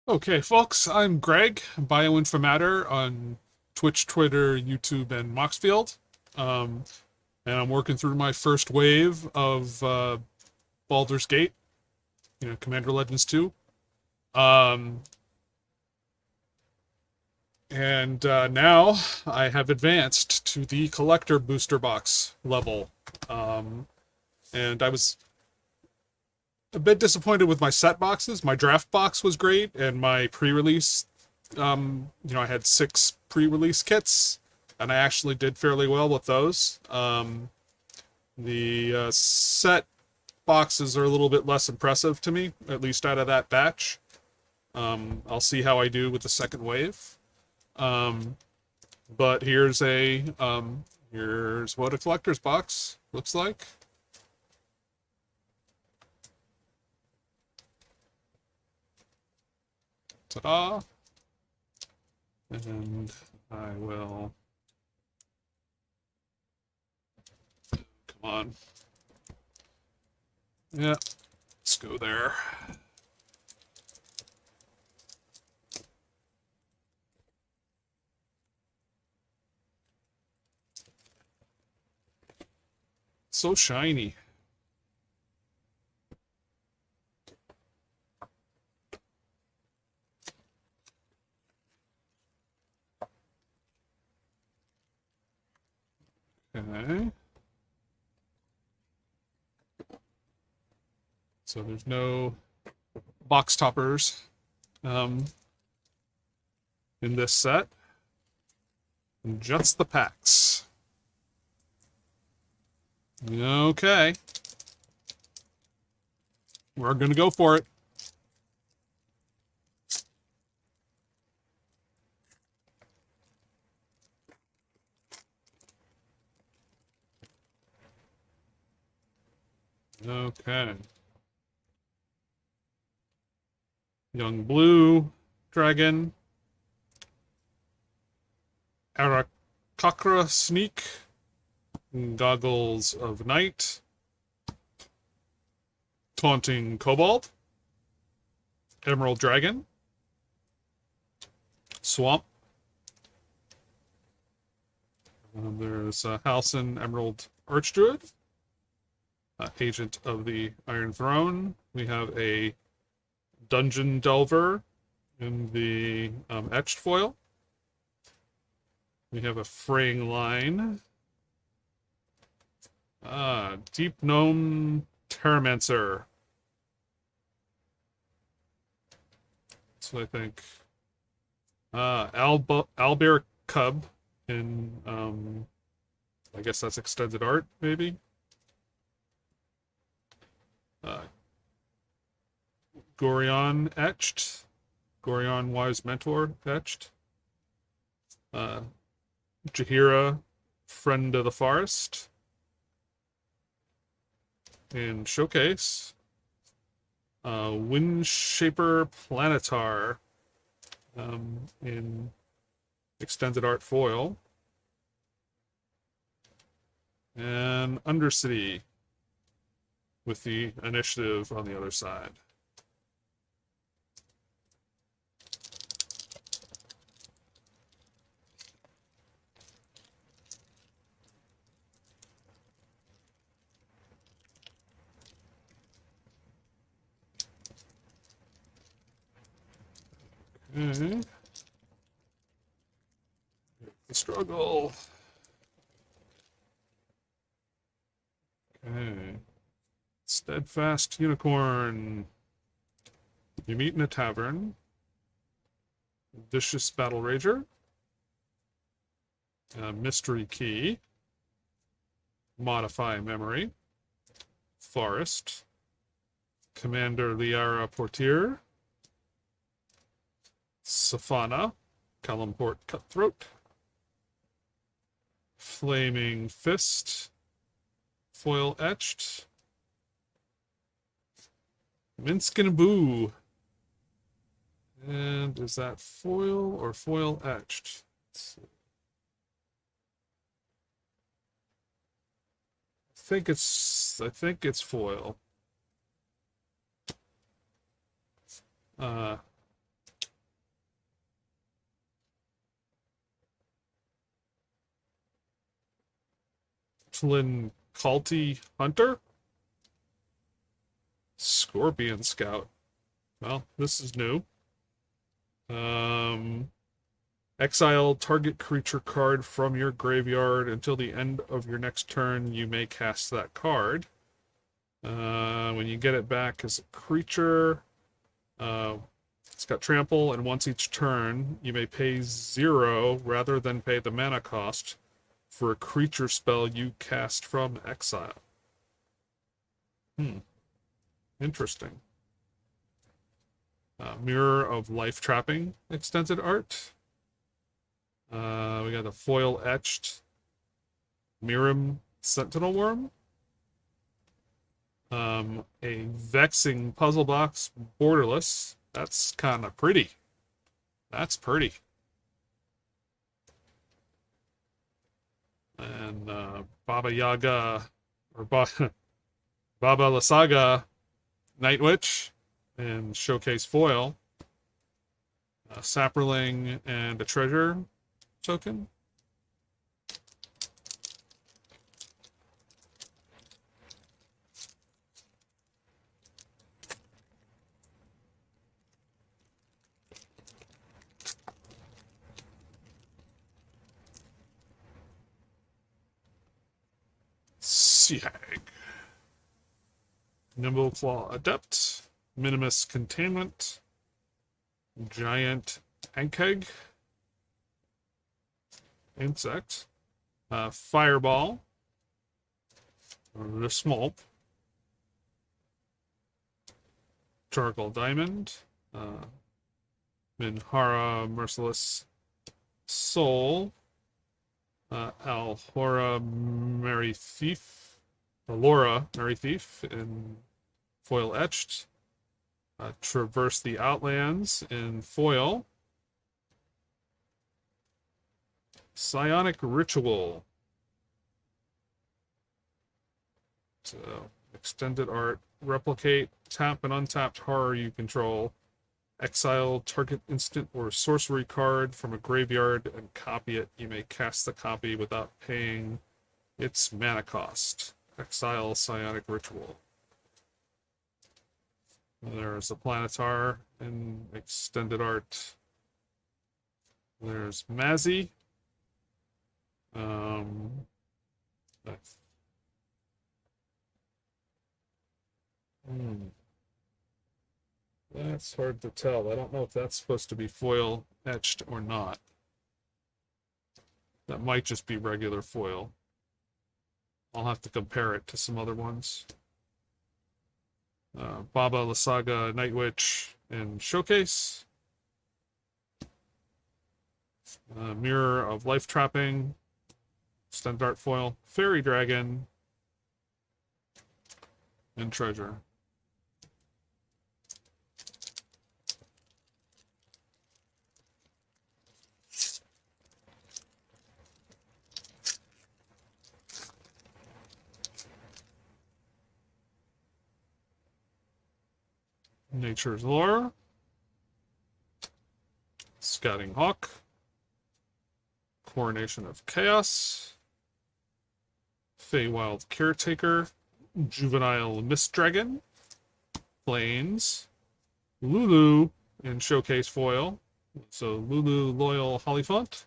Okay, folks, I'm Greg, Bioinformatter on Twitch, Twitter, YouTube, and Moxfield. Um, and I'm working through my first wave of Baldur's Gate, Commander Legends 2. Um, and now I have advanced to the collector booster box level. Um, and I was a bit disappointed with my set boxes. My draft box was great, and my pre-release, I had 6 pre-release kits, and I actually did fairly well with those. The set boxes are a little bit less impressive to me, at least out of that batch. I'll see how I do with the second wave. Um, but here's what a collector's box looks like. Ta-da! And I will, come on. Yeah, let's go there. So shiny. Okay. So there's no box toppers um, in this set. Just the packs. Okay. We're going to go for it. Okay. Young Blue Dragon. Arakakra Sneak. Goggles of Night. Taunting Kobold. Emerald Dragon. Swamp. There's Halcyon Emerald Archdruid. Agent of the Iron Throne. We have a Dungeon Delver in the etched foil. We have a Fraying Line. Deep Gnome Terramancer. So I think. Albert Cub in, I guess that's extended art, maybe. Uh, Gorion etched. Gorion Wise Mentor etched. Uh, Jaheira, Friend of the Forest. And Showcase. Windshaper Planetar in extended art foil. And Undercity with the initiative on the other side. Okay. The struggle. Okay. Steadfast Unicorn. You meet in a tavern. Vicious Battle Rager. Mystery Key. Modify Memory. Forest. Commander Liara Portier. Safana. Kalamport Cutthroat. Flaming Fist. Foil etched. Minsk and Boo. And is that foil or foil etched? I think it's foil. Uh Flynn Calty Hunter. Scorpion Scout. Well, this is new. Exile target creature card from your graveyard until the end of your next turn. You may cast that card. When you get it back as a creature, it's got trample, and once each turn, you may pay 0 rather than pay the mana cost for a creature spell you cast from exile. Interesting. Mirror of Life Trapping extended art. We got the foil etched Mirim Sentinel Worm. A Vexing Puzzle Box Borderless. That's kind of pretty. That's pretty. And Baba Yaga, or Baba Lysaga Night Witch and Showcase Foil. A Sapperling and a Treasure token. Seahag. Nimble Claw Adept. Minimus Containment. Giant Ankeg. Insect. Fireball. The Smolp. Charcoal Diamond. Minhara Merciless Soul. Alhora Merry Thief. Laura Merry Thief in foil etched. Traverse the Outlands in foil. Psionic Ritual. So, extended art. Replicate, tap, and untapped horror you control. Exile target instant or sorcery card from a graveyard and copy it. You may cast the copy without paying its mana cost. Exile Psionic Ritual. There's a Planetar in extended art. There's Mazzy. That's hard to tell. I don't know if that's supposed to be foil etched or not. That might just be regular foil. I'll have to compare it to some other ones. Baba Lysaga Night Witch and Showcase. Mirror of Life Trapping. Extended art foil. Fairy Dragon. And Treasure. Nature's Lore. Scouting Hawk. Coronation of Chaos. Feywild Caretaker. Juvenile Mist Dragon. Plains. Lulu in Showcase Foil. So Lulu Loyal Hollyfont.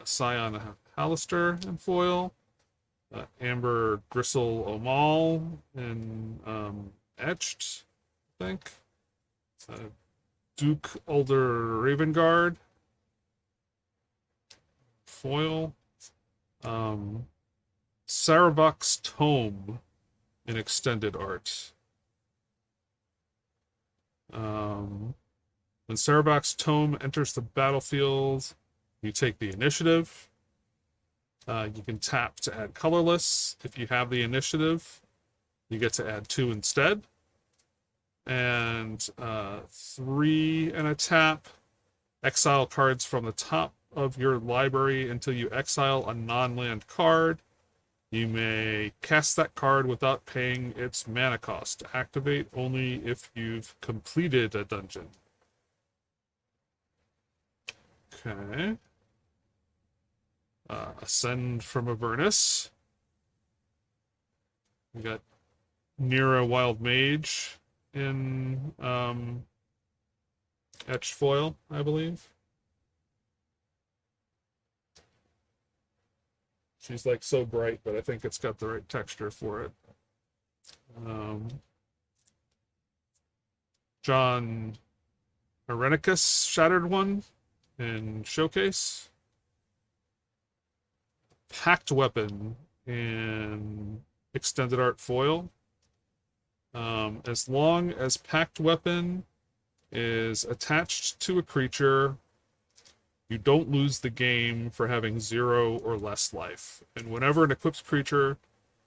Scion Hallister in foil. Amber Gristle Omal in etched, I think. Duke Ulder Ravengard. Foil. Sarabok's Tome in extended art. When Sarabok's Tome enters the battlefield, you take the initiative. You can tap to add colorless. If you have the initiative, you get to add 2 instead. And 3 and a tap. Exile cards from the top of your library until you exile a non-land card. You may cast that card without paying its mana cost. Activate only if you've completed a dungeon. Okay. Ascend from Avernus. We got Nira Wild Mage in etched foil, I believe. She's like so bright, but I think it's got the right texture for it. John Arenicus Shattered One in Showcase. Packed Weapon in Extended Art Foil. As long as Packed Weapon is attached to a creature, you don't lose the game for having 0 or less life. And whenever an equipped creature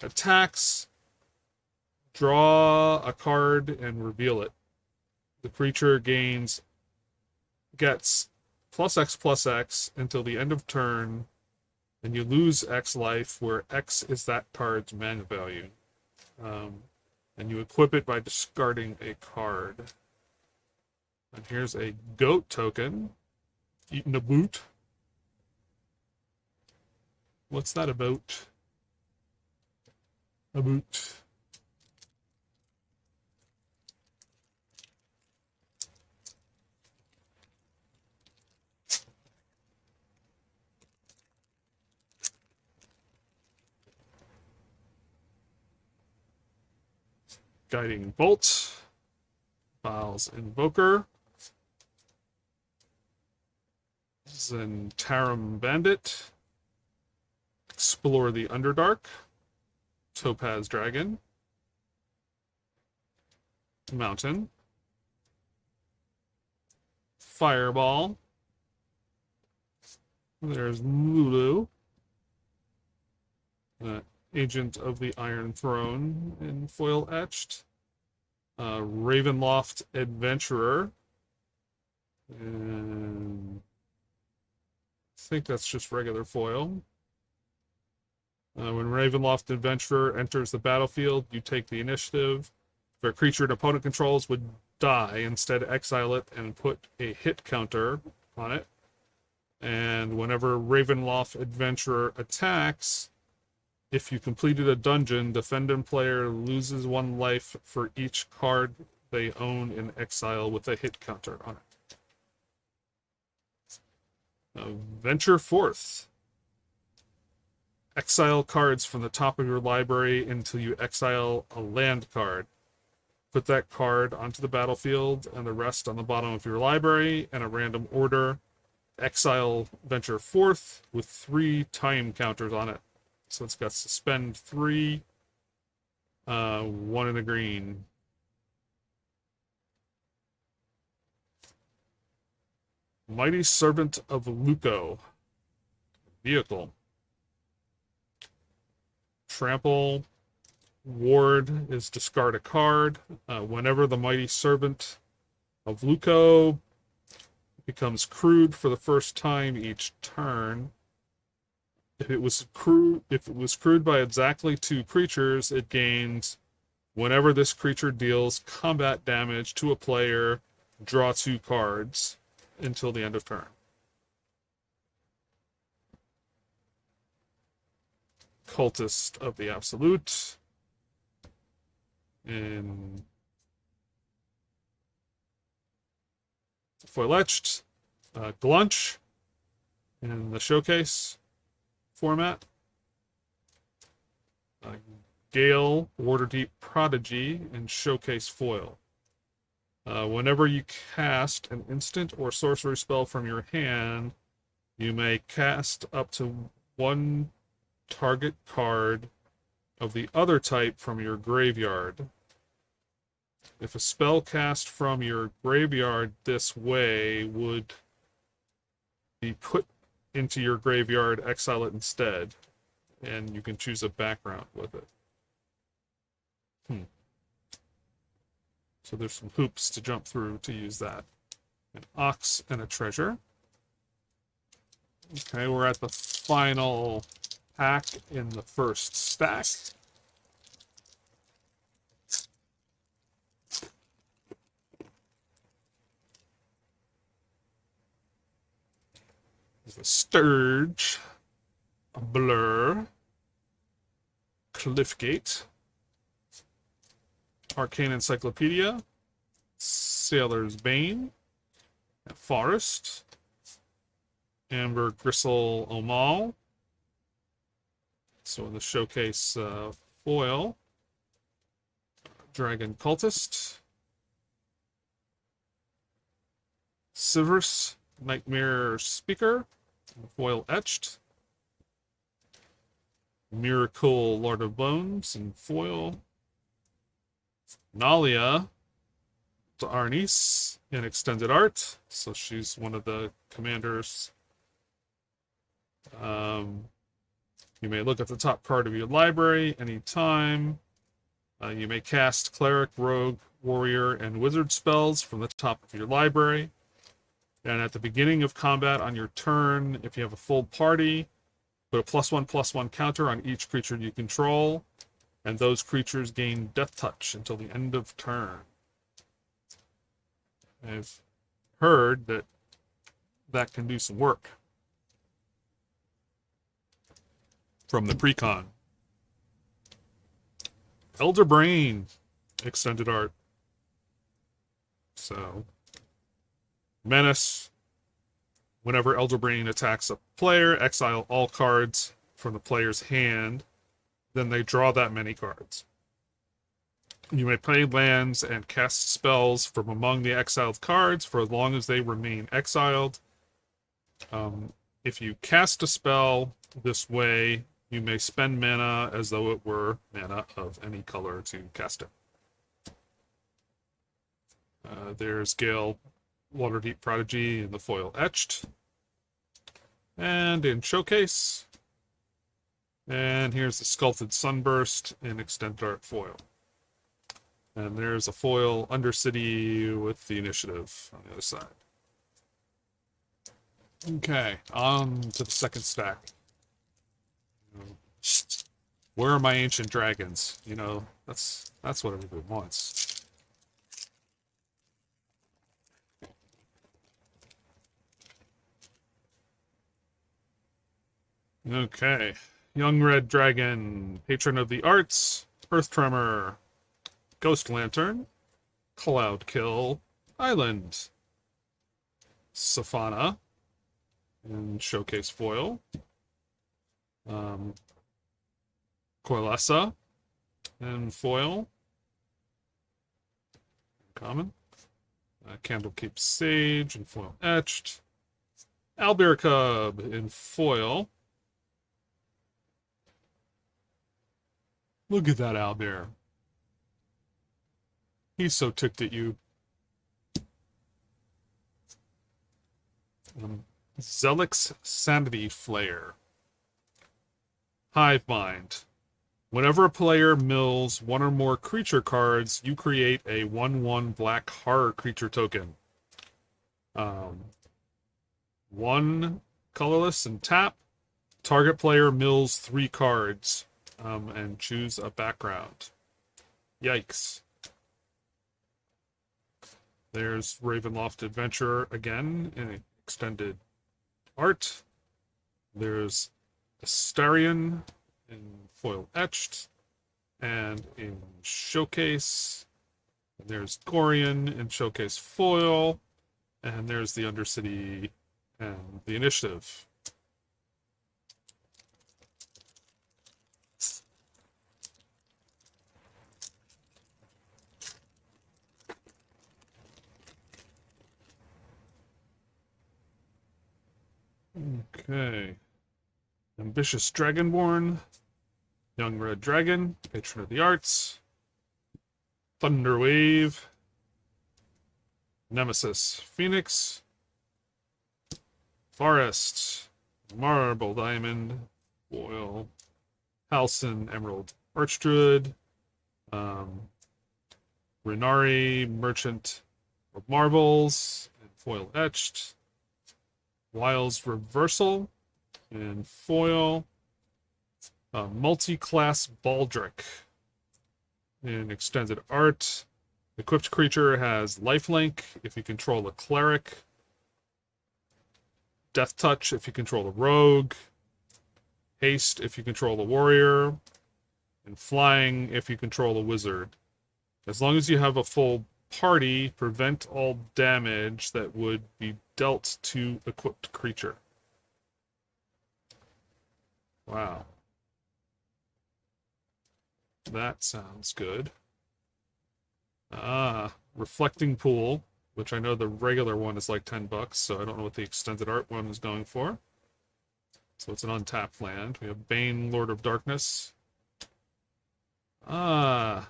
attacks, draw a card and reveal it. The creature gets +X until the end of turn, and you lose X life, where X is that card's mana value. And you equip it by discarding a card. And here's a goat token. Eating a boot. What's that about? A boot. Guiding Bolt. Files Invoker. Zentarum Bandit. Explore the Underdark. Topaz Dragon. Mountain. Fireball. There's Lulu. Agent of the Iron Throne in foil etched. Ravenloft Adventurer. And I think that's just regular foil. When Ravenloft Adventurer enters the battlefield, you take the initiative. If a creature an opponent controls would die, instead exile it and put a hit counter on it. And whenever Ravenloft Adventurer attacks, if you completed a dungeon, defendant player loses 1 life for each card they own in exile with a hit counter on it. Venture Forth. Exile cards from the top of your library until you exile a land card. Put that card onto the battlefield and the rest on the bottom of your library in a random order. Exile Venture Forth with 3 time counters on it. So it's got Suspend 3, 1 in the green. Mighty Servant of Luco. Vehicle. Trample. Ward is discard a card. Whenever the Mighty Servant of Luco becomes crewed for the first time each turn, if it was crewed by exactly 2 creatures, it gains whenever this creature deals combat damage to a player, draw 2 cards until the end of turn. Cultist of the Absolute. In foil etched. Glunch in the Showcase format. Gale, Waterdeep Prodigy in Showcase foil. Whenever you cast an instant or sorcery spell from your hand, you may cast up to 1 target card of the other type from your graveyard. If a spell cast from your graveyard this way would be put into your graveyard, exile it instead, and you can choose a background with it. So there's some hoops to jump through to use that. An ox and a treasure. Okay, we're at the final pack in the first stack. There's a Sturge, a Blur, Cliffgate, Arcane Encyclopedia, Sailor's Bane, Forest, Amber Gristle Omal. So in the showcase foil, Dragon Cultist, Sivers, Nightmare Speaker, foil etched, Miracle Lord of Bones in foil, Nalia to Arnis in extended art, so she's one of the commanders. You may look at the top card of your library anytime. You may cast Cleric, Rogue, Warrior, and Wizard spells from the top of your library. And at the beginning of combat on your turn, if you have a full party, put a +1/+1 counter on each creature you control, and those creatures gain Death Touch until the end of turn. I've heard that that can do some work from the precon. Elder Brain, extended art. So, Menace. Whenever Elder Brain attacks a player, exile all cards from the player's hand. Then they draw that many cards. You may play lands and cast spells from among the exiled cards for as long as they remain exiled. If you cast a spell this way, you may spend mana as though it were mana of any color to cast it. There's Gale, Waterdeep Prodigy in the foil etched. And in showcase. And here's the Sculpted Sunburst in extended art foil. And there's a foil Undercity with the initiative on the other side. Okay, on to the second stack. Where are my ancient dragons? You know, that's what everybody wants. Okay. Young Red Dragon, Patron of the Arts, Earth Tremor, Ghost Lantern, Cloud Kill, Island, Safana, and Showcase Foil, Coalessa, and Foil, Common, Candlekeep Sage, and Foil Etched, Albert Cub in Foil. Look at that owlbear. He's so ticked at you. Zelix Sanity Flare. Hive Mind. Whenever a player mills one or more creature cards, you create a 1/1 black horror creature token. One colorless and tap. Target player mills 3 cards. And choose a background. Yikes. There's Ravenloft Adventurer again in extended art. There's Astarion in foil etched. And in showcase, there's Gorian in showcase foil. And there's the Undercity and the initiative. Okay. Ambitious Dragonborn. Young Red Dragon. Patron of the Arts. Thunderwave. Nemesis Phoenix. Forest. Marble Diamond. Foil. Halcyon Emerald Archdruid. Renari Merchant of Marvels. And foil etched. Wiles Reversal and foil. Multi-class Baldric in extended art. Equipped creature has lifelink if you control a cleric. Death Touch if you control a rogue. Haste if you control a warrior. And flying if you control a wizard. As long as you have a full party, prevent all damage that would be dealt to equipped creature. Wow. That sounds good. Reflecting Pool, which I know the regular one is like $10, so I don't know what the extended art one is going for. So it's an untapped land. We have Bane, Lord of Darkness. Tasha.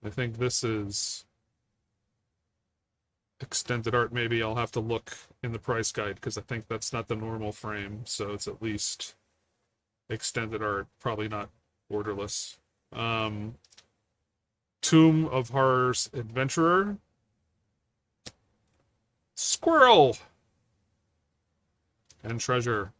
I think this is extended art. Maybe I'll have to look in the price guide because I think that's not the normal frame. So it's at least extended art, probably not borderless. Tomb of Horrors Adventurer. Squirrel. And Treasure.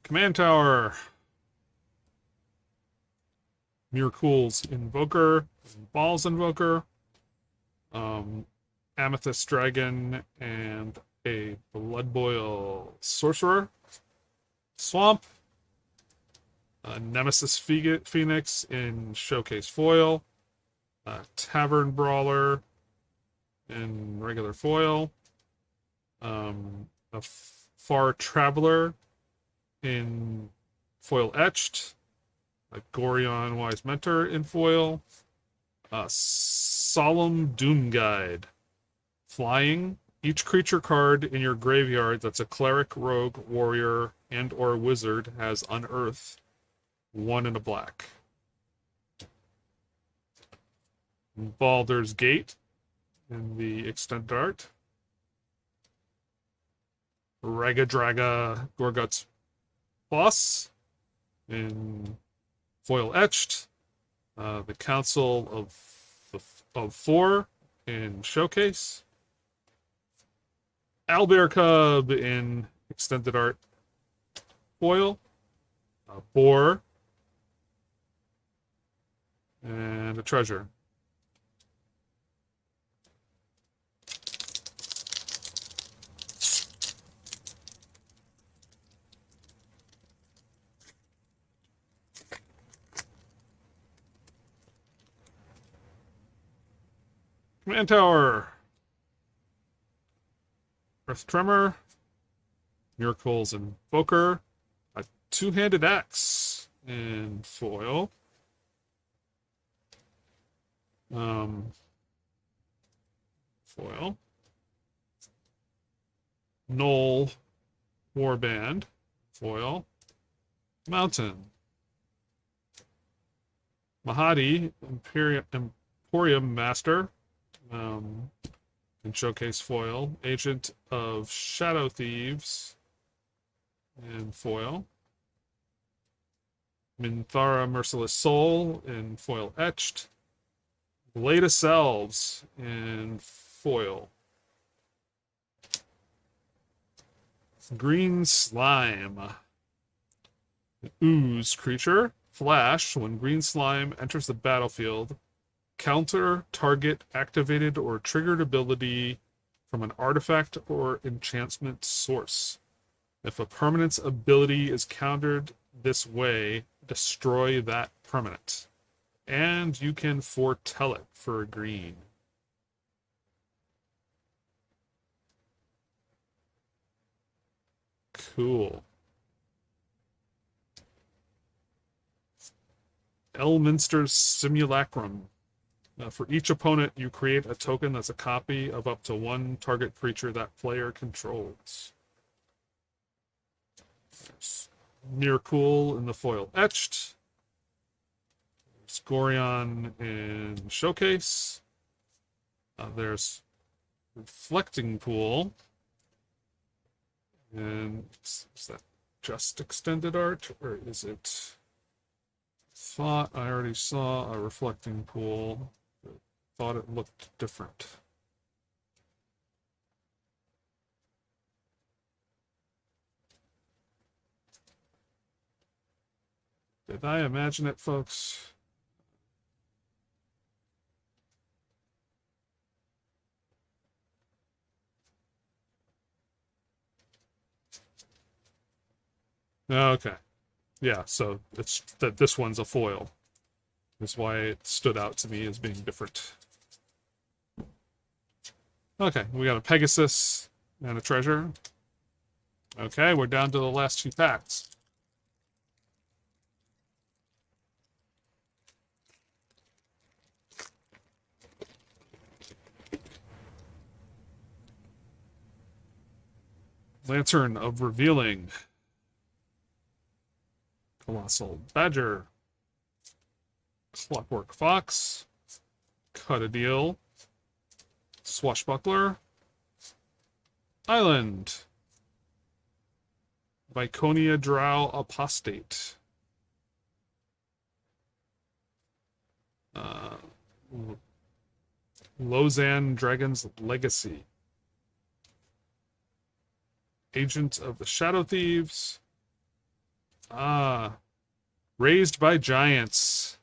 Command Tower. Miracle's Invoker. Ball's Invoker. Amethyst Dragon, and a Blood Boil Sorcerer. Swamp. Nemesis Phoenix in Showcase Foil. Tavern Brawler in regular foil. A Far Traveler in foil etched. A Gorion Wise Mentor in foil. Solemn Doom Guide. Flying. Each creature card in your graveyard that's a cleric, rogue, warrior, and or wizard has unearth. 1 and a black. Baldur's Gate in the extended art. Ragadraga Gorguts Plus in foil etched. The Council of Four in Showcase. Owlbear Cub in extended art foil. Boar. And a treasure. Command Tower. Earth Tremor. Miracle's Invoker. A two-handed axe in foil. Foil. Knoll Warband. Foil. Mountain. Mahadi Emporium Master. In Showcase Foil. Agent of Shadow Thieves. In foil. Minthara Merciless Soul in foil etched. Blade of Selves in foil. Green Slime. Ooze creature. Flash. When green slime enters the battlefield, counter target activated or triggered ability from an artifact or enchantment source. If a permanent's ability is countered this way, destroy that permanent. And you can foretell it for a green. Cool. Elminster's Simulacrum. For each opponent, you create a token that's a copy of up to one target creature that player controls. There's Miracul in the foil etched. There's Gorion in Showcase. There's Reflecting Pool. And is that just extended art, or is it... Thought I already saw a Reflecting Pool. Thought it looked different. Did I imagine it, folks? Okay. Yeah, so it's that this one's a foil. That's why it stood out to me as being different. Okay, we got a Pegasus and a treasure. Okay, we're down to the last two packs. Lantern of Revealing. Colossal Badger. Clockwork Fox. Cut a Deal. Swashbuckler. Island. Viconia Drow Apostate. Uh, Lausanne Dragon's Legacy. Agent of the Shadow Thieves. Raised by Giants.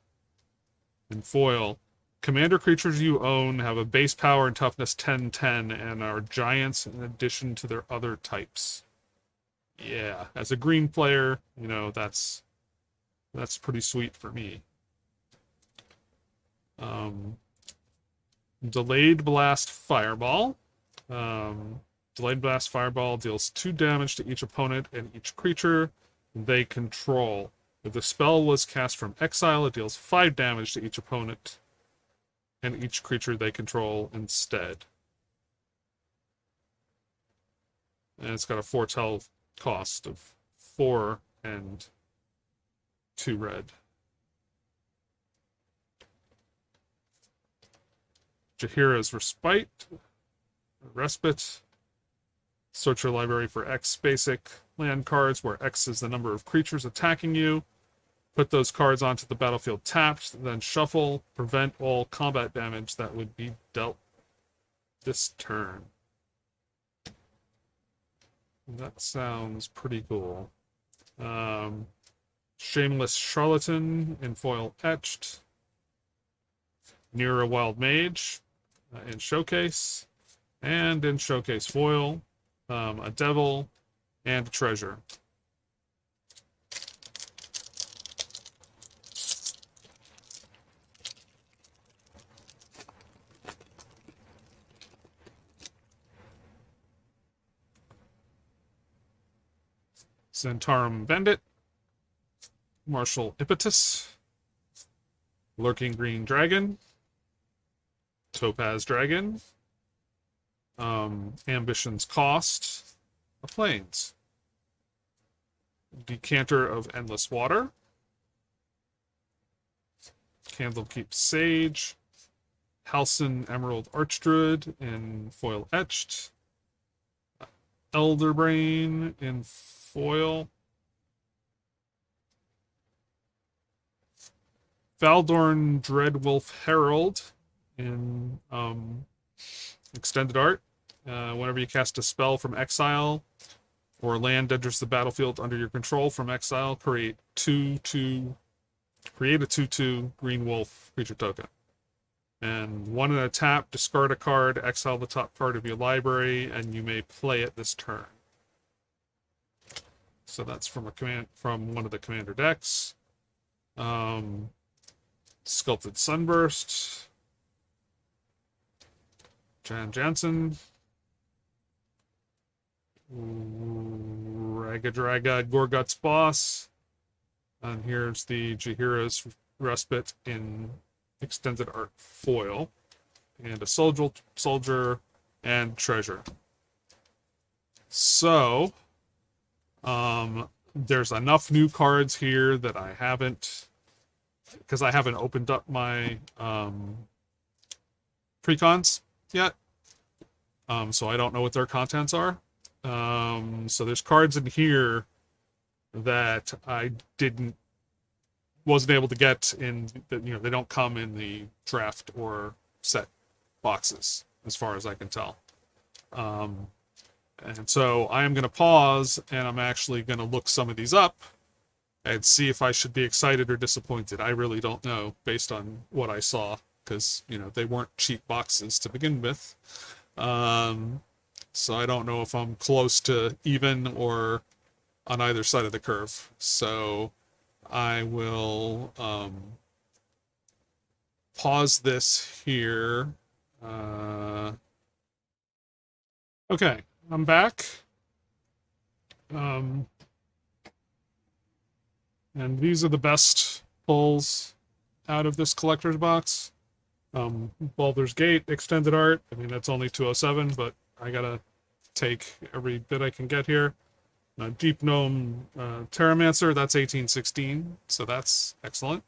And foil. Commander creatures you own have a base power and toughness 10/10 and are giants in addition to their other types. Yeah, as a green player, you know, that's pretty sweet for me. Delayed Blast Fireball. Delayed Blast Fireball deals 2 damage to each opponent and each creature they control. If the spell was cast from exile, it deals 5 damage to each opponent and each creature they control instead. And it's got a foretell cost of 4 and 2 red. Jaheira's Respite. Search your library for X basic land cards, where X is the number of creatures attacking you. Put those cards onto the battlefield tapped, then shuffle. Prevent all combat damage that would be dealt this turn. That sounds pretty cool. Shameless Charlatan in foil etched. Near a Wild Mage in Showcase. And in Showcase foil, a Devil, and a Treasure. Zentarum Bandit, Martial Impetus, Lurking Green Dragon, Topaz Dragon, Ambition's Cost, a Plains, Decanter of Endless Water, Candlekeep Sage, Halcyon Emerald Archdruid in foil etched, Elderbrain in foil, Valdorn Dreadwolf Herald in extended art. Whenever you cast a spell from exile or land enters the battlefield under your control from exile, create a 2/2 green wolf creature token. And 1 in a tap, discard a card, exile the top card of your library, and you may play it this turn. So that's from one of the commander decks. Sculpted Sunburst, Jan Jansen, Ragadraga Gorgut's Boss, and here's the Jaheira's Respite in extended art foil, and a soldier and treasure. So, there's enough new cards here that I haven't, because I haven't opened up my precons yet. So I don't know what their contents are. So there's cards in here that I wasn't able to get in, they don't come in the draft or set boxes as far as I can tell. And so I am going to pause, and I'm actually going to look some of these up and see if I should be excited or disappointed. I really don't know based on what I saw, because they weren't cheap boxes to begin with. So I don't know if I'm close to even or on either side of the curve. So I will pause this here. Okay, I'm back. Um, and these are the best pulls out of this collector's box. Baldur's Gate extended art. I mean, that's only 207, but I gotta take every bit I can get here. Deep Gnome Terramancer, that's 1816, so that's excellent.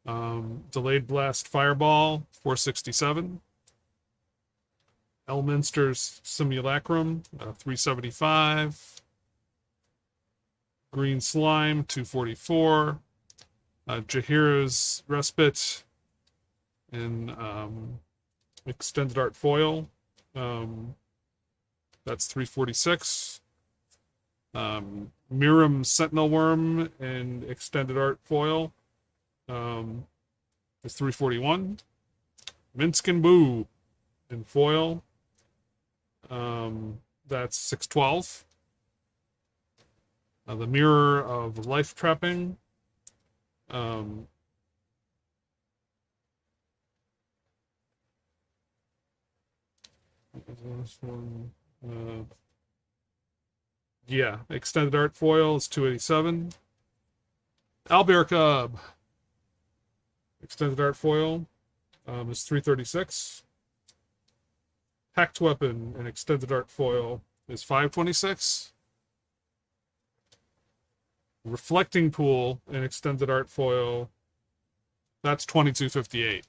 Delayed Blast Fireball, 467. Elminster's Simulacrum, 375. Green Slime, 244. Jaheira's Respite in extended art foil. That's 346. Miram Sentinel Worm in extended art foil is 341. Minskin Boo in foil. That's 612. The Mirror of Life Trapping. This one, yeah, extended art foil is 287. Owlbear Cub, extended art foil is 336. Pact Weapon and extended art foil is 526. Reflecting Pool and extended art foil, that's 2258.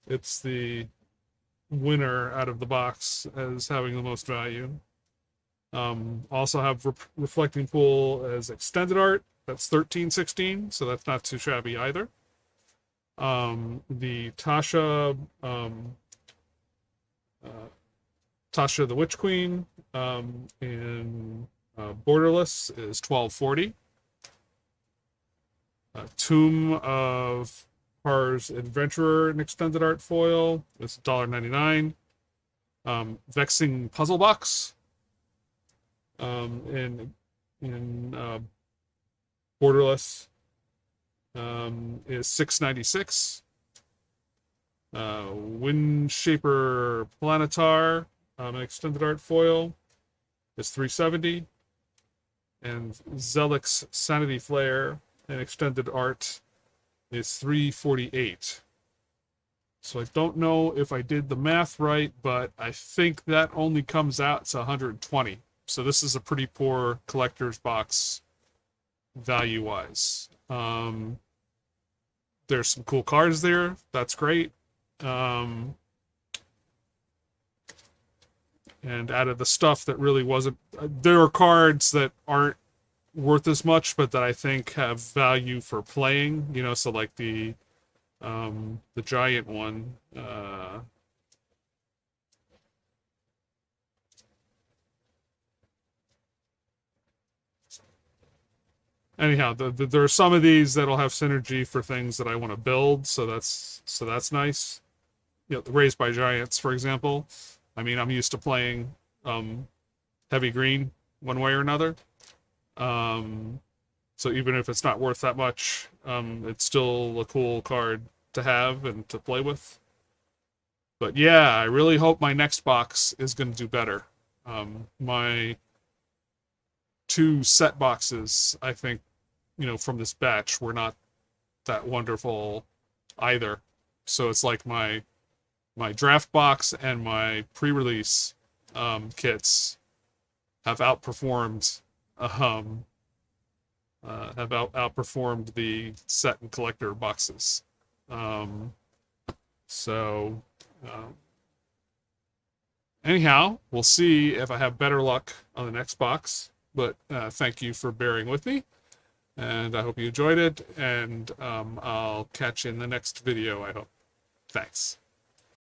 It's the winner out of the box as having the most value. Also have Reflecting Pool as extended art. That's 1316, so that's not too shabby either. The Tasha the Witch Queen in Borderless is 1240. Tomb of Horror's Adventurer in extended art foil is $1.99. Vexing Puzzle Box in Borderless is $6.96. Windshaper Planetar an extended art foil is $3.70. And Zelix Sanity Flare in extended art is $3.48. So I don't know if I did the math right, but I think that only comes out to 120. So this is a pretty poor collector's box value-wise. There's some cool cards there. That's great. And out of the stuff that really wasn't, there are cards that aren't worth as much, but that I think have value for playing. You know, so like the giant one. Anyhow, there are some of these that'll have synergy for things that I want to build, so that's nice. You know, the Raised by Giants, for example. I mean, I'm used to playing heavy green one way or another. So even if it's not worth that much, it's still a cool card to have and to play with. But yeah, I really hope my next box is going to do better. My 2 set boxes, I think, you know, from this batch were not that wonderful either. So it's like my draft box and my pre-release kits have outperformed outperformed the set and collector boxes. So anyhow, we'll see if I have better luck on the next box. But thank you for bearing with me, and I hope you enjoyed it. And I'll catch you in the next video, I hope. Thanks.